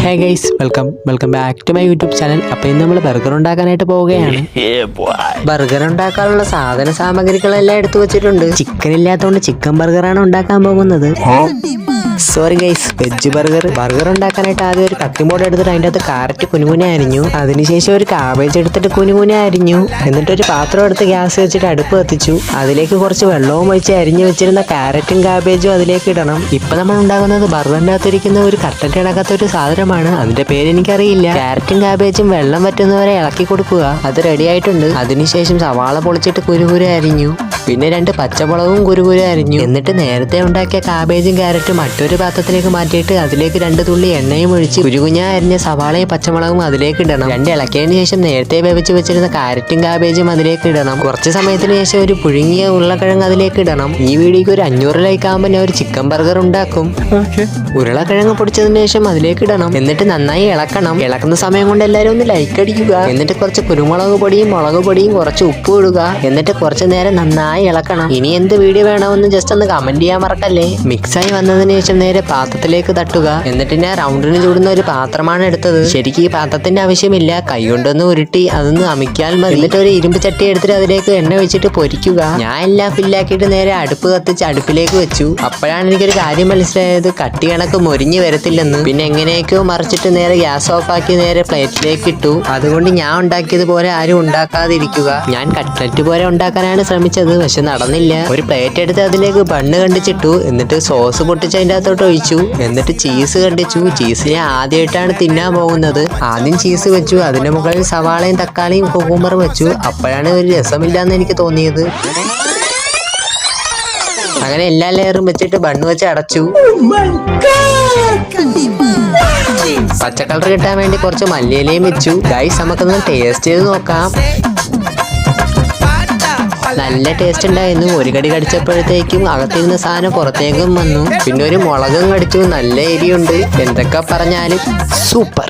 Hey guys, welcome back to my YouTube channel. അപ്പോൾ ഇന്ന് നമ്മൾ ബർഗർ ഉണ്ടാക്കാനായിട്ട് പോവുകയാണ്. ബർഗർ ഉണ്ടാക്കാനുള്ള സാധന സാമഗ്രികളെല്ലാം എടുത്തു വെച്ചിട്ടുണ്ട്. ചിക്കൻ ഇല്ലാത്തതുകൊണ്ട് ചിക്കൻ ബർഗറാണ് ഉണ്ടാക്കാൻ പോകുന്നത്. സോറി ഗൈസ്, വെജ് ബർഗർ ഉണ്ടാക്കാനായിട്ട് ആദ്യം ഒരു കട്ടിംഗ് ബോർഡ് എടുത്തിട്ട് അതിൻ്റെ അകത്ത് കാരറ്റ് കുനുകുന അരിഞ്ഞു. അതിനുശേഷം ഒരു കാബേജ് എടുത്തിട്ട് കുനുകുന അരിഞ്ഞു. എന്നിട്ട് ഒരു പാത്രം എടുത്ത് ഗ്യാസ് വെച്ചിട്ട് അടുപ്പ് കത്തിച്ചു. അതിലേക്ക് കുറച്ച് വെള്ളവും ഒഴിച്ച് അരിഞ്ഞു വെച്ചിരുന്ന കാരറ്റും കാബേജും അതിലേക്ക് ഇടണം. ഇപ്പൊ നമ്മൾ ഉണ്ടാക്കുന്നത് ബർഗറിന്റെ അകത്തിരിക്കുന്ന ഒരു കട്ടൻ്റെ അടക്കാത്ത ഒരു സാധനമാണ്. അതിന്റെ പേര് എനിക്കറിയില്ല. കാരറ്റും കാബേജും വെള്ളം വറ്റുന്നവരെ ഇളക്കി കൊടുക്കുക. അത് റെഡി ആയിട്ടുണ്ട്. അതിനുശേഷം സവാള പൊളിച്ചിട്ട് കുരുകുര അരിഞ്ഞു. പിന്നെ 2 പച്ചമുളകും കുരുകുര അരിഞ്ഞു. എന്നിട്ട് നേരത്തെ ഉണ്ടാക്കിയ കാബേജും കാരറ്റും മറ്റൊരു പാത്രത്തിലേക്ക് മാറ്റിയിട്ട് അതിലേക്ക് 2 തുള്ളി എണ്ണയും ഒഴിച്ച് കുരുകുഞ്ഞ അരിഞ്ഞ സവാളയും പച്ചമുളകും അതിലേക്ക് ഇടണം. 2 ഇളക്കിയതിനു ശേഷം നേരത്തെ വേവിച്ച് വെച്ചിരുന്ന കാരറ്റും കാബേജും അതിലേക്ക് ഇടണം. കുറച്ച് സമയത്തിന് ശേഷം ഒരു പുഴുങ്ങിയ ഉരുളക്കിഴങ്ങ് അതിലേക്ക് ഇടണം. ഈ വീഡിയോക്ക് ഒരു 500 ലൈക്ക് ആകുമ്പോൾ ഞാൻ ഒരു ചിക്കൻ ബർഗർ ഉണ്ടാക്കും. ഉരുളക്കിഴങ്ങ് പൊടിച്ചതിന് ശേഷം അതിലേക്ക് ഇടണം. എന്നിട്ട് നന്നായി ഇളക്കണം. ഇളക്കുന്ന സമയം കൊണ്ട് എല്ലാവരും ഒന്ന് ലൈക്ക് അടിക്കുക. എന്നിട്ട് കുറച്ച് കുരുമുളക് പൊടിയും മുളക് പൊടിയും കുറച്ച് ഉപ്പ് ഇടുക. എന്നിട്ട് കുറച്ച് നേരം നന്നായി ഇളക്കണം. ഇനി എന്ത് വീഡിയോ വേണമെന്ന് ജസ്റ്റ് ഒന്ന് കമന്റ് ചെയ്യാൻ മറക്കല്ലേ. മിക്സായി വന്നതിന് ശേഷം നേരെ പാത്രത്തിലേക്ക് തട്ടുക. എന്നിട്ട് ഞാൻ റൗണ്ടിന് ചൂടുന്ന ഒരു പാത്രമാണ് എടുത്തത്. ശരിക്കും ഈ പാത്രത്തിന്റെ ആവശ്യമില്ല. കൈ കൊണ്ടൊന്ന് ഉരുട്ടി അതൊന്ന് അമിക്കാൽ മതി. എന്നിട്ട് ഒരു ഇരുമ്പ് ചട്ടി എടുത്തിട്ട് അതിലേക്ക് എണ്ണ വെച്ചിട്ട് പൊരിക്കുക. ഞാൻ എല്ലാം ഫില്ലാക്കിയിട്ട് നേരെ അടുപ്പ് കത്തിച്ച് അടുപ്പിലേക്ക് വെച്ചു. അപ്പോഴാണ് എനിക്കൊരു കാര്യം മനസ്സിലായത്, കട്ടി കണക്ക് മൊരിഞ്ഞ് വരത്തില്ലെന്ന്. പിന്നെ എങ്ങനെയൊക്കെയോ മറിച്ചിട്ട് നേരെ ഗ്യാസ് ഓഫ് ആക്കി നേരെ പ്ലേറ്റിലേക്ക് ഇട്ടു. അതുകൊണ്ട് ഞാൻ ഉണ്ടാക്കിയതുപോലെ ആരും ഉണ്ടാക്കാതിരിക്കുക. ഞാൻ കട്ട്ലറ്റ് പോലെ ഉണ്ടാക്കാനാണ് ശ്രമിച്ചത്, പക്ഷെ നടന്നില്ല. ഒരു പ്ലേറ്റ് എടുത്ത് അതിലേക്ക് ബണ്ണ് കണ്ടിച്ചിട്ടു. എന്നിട്ട് സോസ് പൊട്ടിച്ച് അതിൻ്റെ അകത്തോട്ട് ഒഴിച്ചു. എന്നിട്ട് ചീസ് കണ്ടിച്ചു. ചീസ് ഞാൻ ആദ്യമായിട്ടാണ് തിന്നാൻ പോകുന്നത്. ആദ്യം ചീസ് വെച്ചു. അതിന്റെ മുകളിൽ സവാളയും തക്കാളിയും കുക്കുംബറും വെച്ചു. അപ്പോഴാണ് ഒരു രസമില്ലാന്ന് എനിക്ക് തോന്നിയത്. അങ്ങനെ എല്ലാ ലെയറും വെച്ചിട്ട് ബണ്ണ് വെച്ച് അടച്ചു. പച്ച കളർ കിട്ടാൻ വേണ്ടി കുറച്ച് മല്ലിയിലയും വെച്ചു. ഗൈസ്, നമുക്കൊന്ന് ടേസ്റ്റ് ചെയ്ത് നോക്കാം. നല്ല ടേസ്റ്റ് ഉണ്ടായിരുന്നു. ഒരു കടി കടിച്ചപ്പോഴത്തേക്കും അകത്തിരുന്ന സാധനം പുറത്തേക്കും വന്നു. പിന്നെ ഒരു മുളകും കടിച്ചു. നല്ല എരിയുണ്ട്. എന്തൊക്കെ പറഞ്ഞാലും സൂപ്പർ.